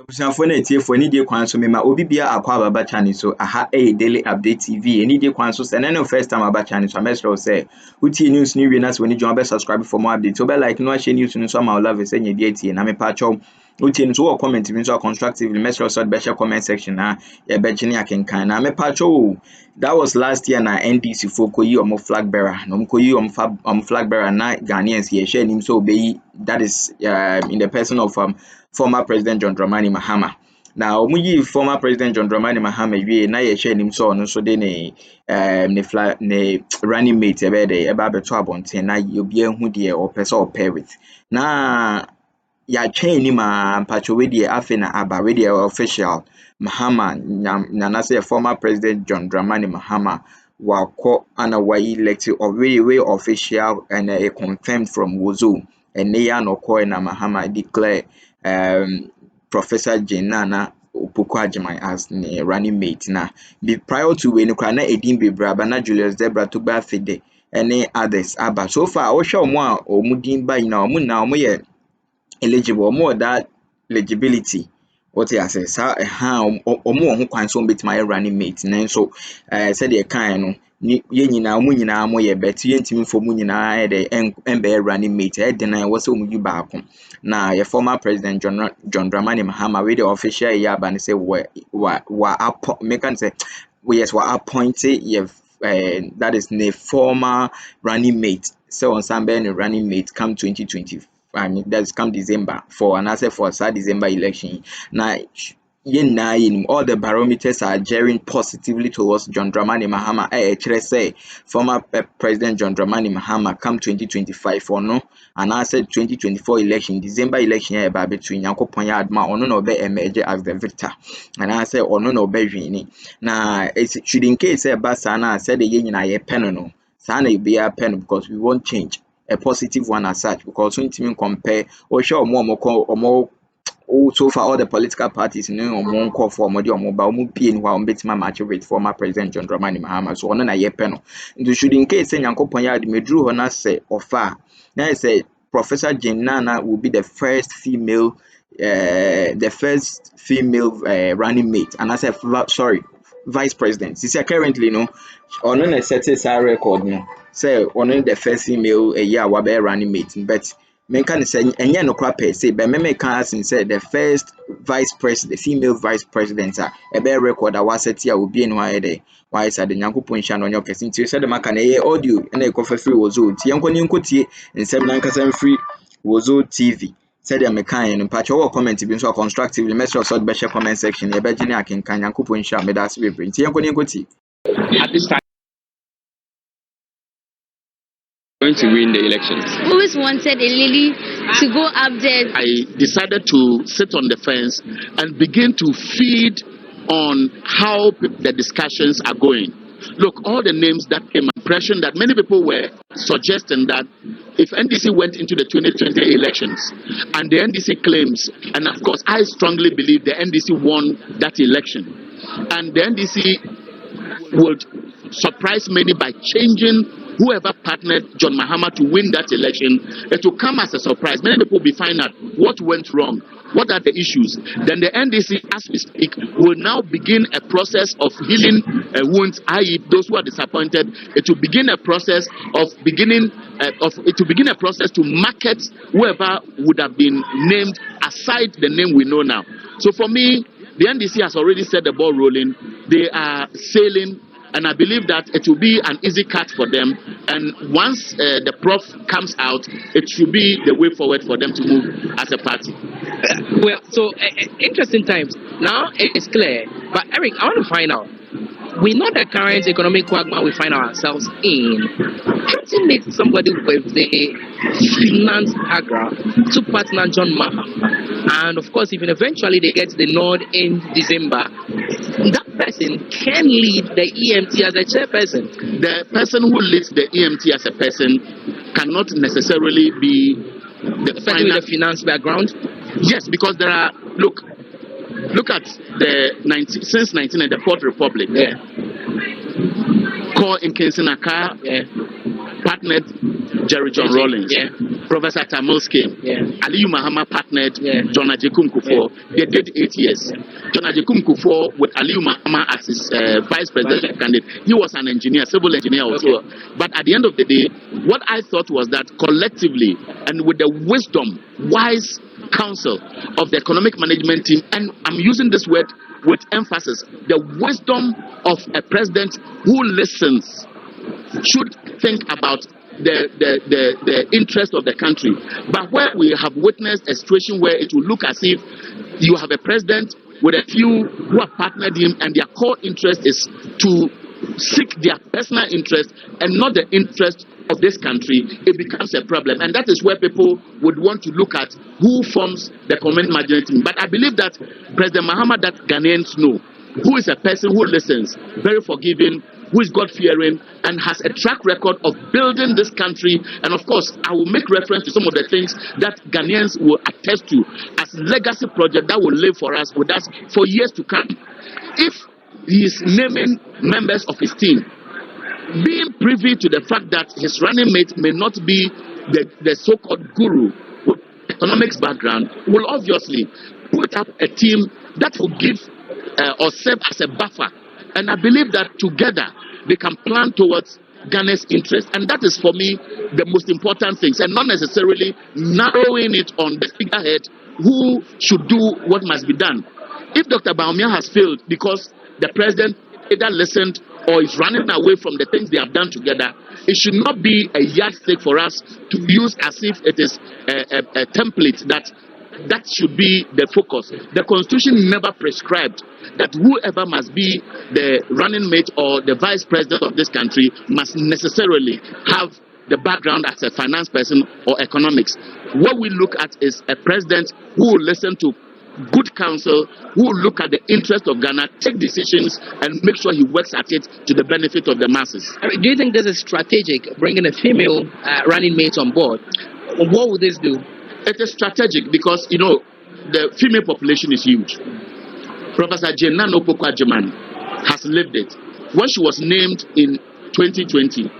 Busuafo na etie ni die kwan so mema obi bia akwa baba channel so aha daily update TV ni die kwan so say na first time aba channel so amesro say utie news ni we na so ni join be subscribe for more updates so be like no share news no so ma love say nya die tie na me pa cho utie no so comment mi so constructively mesro so be share comment section na ye be gene akenkan na me pa cho that was last year na NDC foko yi omo flag bearer no ko yi omo flag bearer na Ghanaians ye share nim so be that is in the person of former President John Dramani Mahama. Now, we former President John Dramani Mahama we na ye share him so no so de ne running mate ebe de eba beto abonten na ye obi ehu de o pese o pair with. Na ya chain ni ma pacho we de afi na aba we de official Mahama na say former President John Dramani Mahama wako ana wa elected or we official and confirmed from Wozo and ya no ko na Mahama declare Professor Naana as the running mate na prior to when na Edin Bebraba na Julius Zebra to ba fide any others aba so far o show mo a omudin ba na omo ye eligible more that eligibility what you say sa omo ho kwan so betima running mate na so said the kan no ye nyina mo ye bet ye ntimi fo mu nyina de embe running mate e de na wo se omu yu baako na your former president John Dramani Mahama we the official ya ba say appointed that is the former running mate so on Sunday running mate come 2020 I mean that's come December for an answer for a December election now all the barometers are gearing positively towards John Dramani Mahama. Say former President John Dramani Mahama come 2025 or no, and I said 2024 election, December election between Yankopon Adma or no be emerge as the victor. And I said or no be Vini. Now it should in case Basana said the yen I penano. Sana be a pen because we won't change a positive one as such because we need compare or show more so far all the political parties one call for mobile pin while betima match with former President John Dramani Mahama so on na ye peno into should in case Yankopon yard me drew on say offer now I say Professor Naana will be the first female running mate and I said vice president she said currently no on a set record no say on the first female running mate but men can say enye no kwa per say but me can say the first vice president female vice president a be record a waseti a obi enu ayede why say the Nyankopon hia no nyo kesi nti say the maka na audio na ekofa free wozo tie nkoni nkotie nsem na nkasa free wozo TV said the mekan no patch or comment bi so constructively message so be share comment section e be gine akenkan Nyankopon hia me da se bebre tie nkoni nkotie at this time going to win the elections. Always wanted a lily to go up there. I decided to sit on the fence and begin to feed on how the discussions are going. Look, all the names that came, impression that many people were suggesting that if NDC went into the 2020 elections and the NDC claims, and of course I strongly believe the NDC won that election, and the NDC would surprise many by changing whoever partnered John Mahama to win that election, it will come as a surprise. Many people will be finding out what went wrong, what are the issues. Then the NDC, as we speak, will now begin a process of healing wounds, i.e., those who are disappointed. It will begin a process of to market whoever would have been named aside the name we know now. So for me, the NDC has already set the ball rolling. They are sailing. And I believe that it will be an easy cut for them. And once the prof comes out, it should be the way forward for them to move as a party. Well, so interesting times. Now it's clear. But Eric, I want to find out. We know the current economic quagmire we find ourselves in. How to make somebody with the finance background to partner John Mahama? And of course, even eventually they get the nod in December, that person can lead the EMT as a chairperson. The person who leads the EMT as a person cannot necessarily be the person with the finance background. Yes, because there are look at the since 19 and the Fourth Republic. Yeah. Call in Kesi partnered Jerry John Rawlings. Yeah. Professor Tamils came. Yeah. Aliyu Mahama partnered John Ajekum Kufuor. Yeah. They did 8 years. John Ajekum Kufuor with Aliyu Mahama as his vice president candidate. He was an engineer, civil engineer also. Okay. But at the end of the day, what I thought was that collectively and with the wisdom, wise counsel of the economic management team, and I'm using this word with emphasis, the wisdom of a president who listens should think about the interest of the country. But where we have witnessed a situation where it will look as if you have a president with a few who have partnered him and their core interest is to seek their personal interest and not the interest of this country, it becomes a problem. And that is where people would want to look at who forms the common management team. But I believe that President Mahama, that Ghanaians know, who is a person who listens, very forgiving, who is God-fearing, and has a track record of building this country. And of course, I will make reference to some of the things that Ghanaians will attest to as legacy project that will live for us, with us for years to come. If he is naming members of his team, being privy to the fact that his running mate may not be the so-called guru with economics background, will obviously put up a team that will give or serve as a buffer. And I believe that together they can plan towards Ghana's interest. And that is for me the most important things, and not necessarily narrowing it on the figurehead who should do what must be done. If Dr. Bawumia has failed because the president either listened or is running away from the things they have done together, it should not be a yardstick for us to use as if it is a template that should be the focus. The Constitution never prescribed that whoever must be the running mate or the vice president of this country must necessarily have the background as a finance person or economics. What we look at is a president who will listen to good counsel, who will look at the interest of Ghana, take decisions, and make sure he works at it to the benefit of the masses. Do you think this is strategic, bringing a female running mate on board? What would this do? It is strategic because, the female population is huge. Professor Naana has lived it. When she was named in 2020,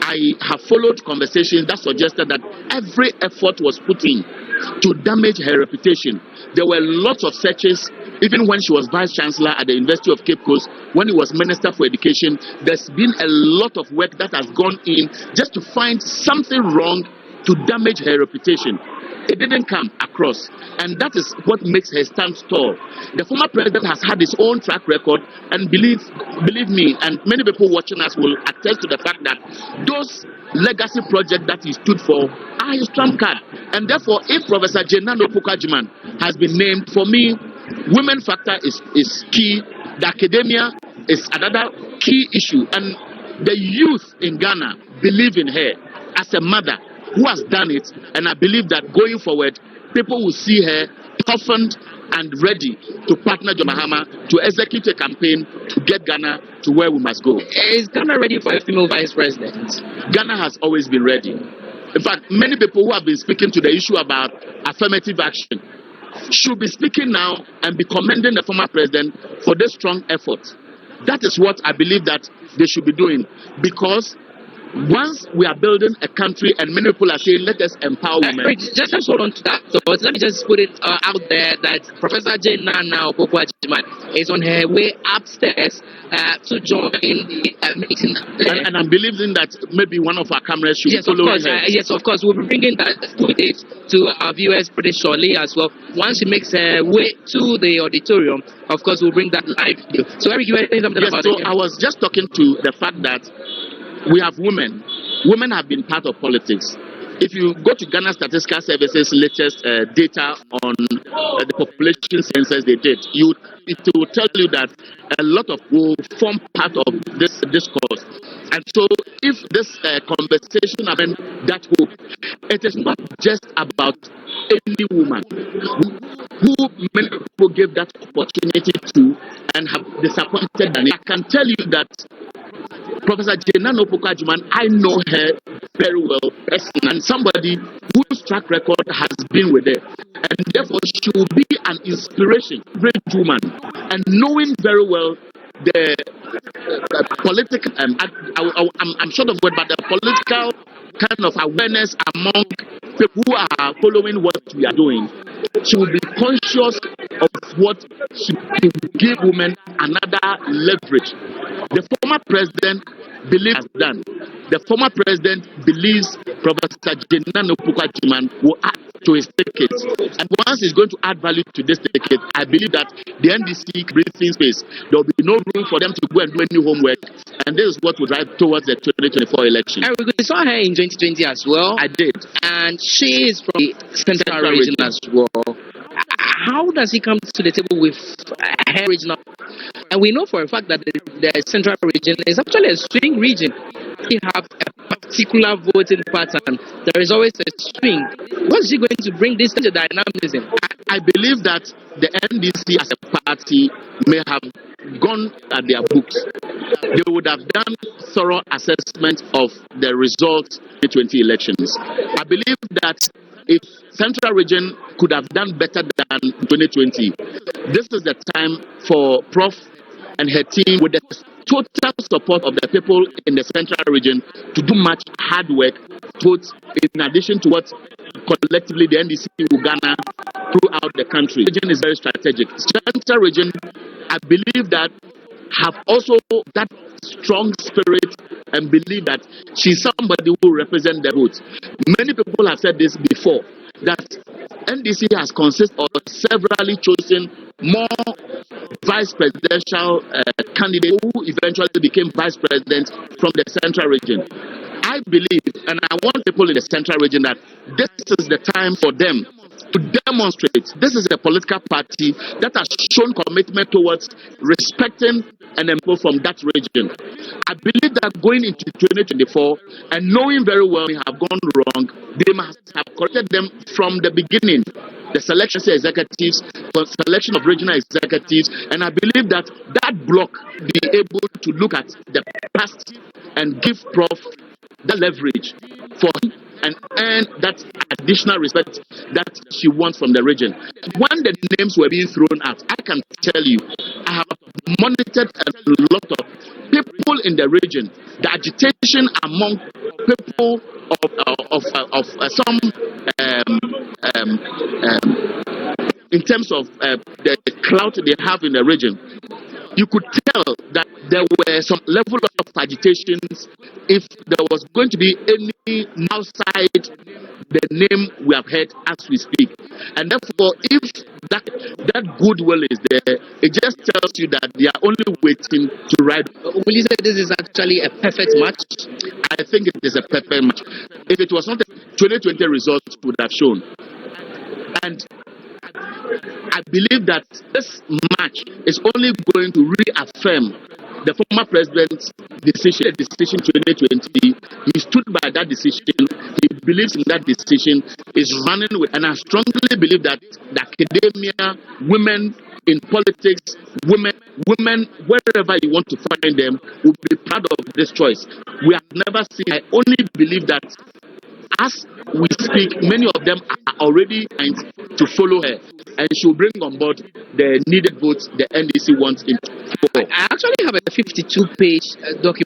I have followed conversations that suggested that every effort was put in to damage her reputation. There were lots of searches, even when she was vice chancellor at the University of Cape Coast, when he was minister for education. There's been a lot of work that has gone in just to find something wrong to damage her reputation. It didn't come across, and that is what makes her stand tall. The former president has had his own track record, and believe me, and many people watching us will attest to the fact that those legacy projects that he stood for are his trump card. And therefore, if Professor Naana has been named, for me, women factor is key. The academia is another key issue, and the youth in Ghana believe in her as a mother who has done it, and I believe that going forward, people will see her toughened and ready to partner John Mahama to execute a campaign to get Ghana to where we must go. Is Ghana ready for a female vice president? Ghana has always been ready. In fact, many people who have been speaking to the issue about affirmative action should be speaking now and be commending the former president for this strong effort. That is what I believe that they should be doing, because once we are building a country and many people are saying, let us empower women. Just hold on to that. So let me just put it out there that Professor Naana is on her way upstairs to join the meeting. And I'm believing that maybe one of our cameras should follow her. Yes, of course. We'll be bringing that footage to our viewers pretty shortly as well. Once she makes her way to the auditorium, of course, we'll bring that live video. So, Eric, you were saying something about it? I was just talking to the fact that we have women. Women have been part of politics. If you go to Ghana Statistical Service's latest data on the population census they did, it will tell you that a lot of will form part of this discourse. And so if this conversation having that hope, it is not just about any woman who many people gave that opportunity to and have disappointed them. I can tell you that Professor Naana I know her very well personally, and somebody whose track record has been with her, and therefore she will be an inspiration, great woman, and knowing very well the political, I'm short of word, but the political kind of awareness among people who are following what we are doing. She will be conscious of what she will give women another leverage. The former president believes done. The former president believes Professor Jenana Nopukwajiman will add to his ticket. And once he's going to add value to this ticket, I believe that the NDC breathing space, there will be no room for them to go and do any homework. And this is what will drive towards the 2024 election. And we saw her in 2020 as well. I did. And she is from the Central region as well. How does he come to the table with her regional? And we know for a fact that the Central region is actually a swing region. We have a particular voting pattern. There is always a swing. What's she going to bring this to the dynamism? I believe that the NDC as a party may have gone at their books. They would have done thorough assessment of the results of the 2020 elections. I believe that if Central Region could have done better than 2020, this is the time for Prof and her team, with the total support of the people in the Central Region, to do much hard work, both in addition to what collectively the NDC will garner throughout the country. The region is very strategic. Central Region, I believe that, have also that strong spirit and believe that she's somebody who will represent the roots. Many people have said this before, that NDC has consisted of severally chosen more vice presidential candidates who eventually became vice president from the Central Region. I believe, and I want people in the Central Region, that this is the time for them to demonstrate. This is a political party that has shown commitment towards respecting and people from that region. I believe that going into 2024 and knowing very well they have gone wrong, they must have corrected them from the beginning. The selection of executives, the selection of regional executives, and I believe that that bloc be able to look at the past and give Prof the leverage for him and earn that additional respect that she wants from the region. When the names were being thrown out, I can tell you, I have monitored a lot of people in the region. The agitation among people of some in terms of the clout they have in the region, you could tell that there were some level of agitations if there was going to be any outside the name we have heard as we speak. And therefore, if that goodwill is there, it just tells you that they are only waiting to ride. Will you say this is actually a perfect match? I think it is a perfect match. If it was not, the 2020 results would have shown. And I believe that this match is only going to reaffirm the former president's decision 2020. He stood by that decision. He believes in that decision. Is running with, and I strongly believe that the academia, women in politics, women wherever you want to find them, will be proud of this choice. We have never seen. I only believe that as we speak, many of them are already trying to follow her, and she will bring on board the needed votes the NDC wants in. I actually have a 52-page document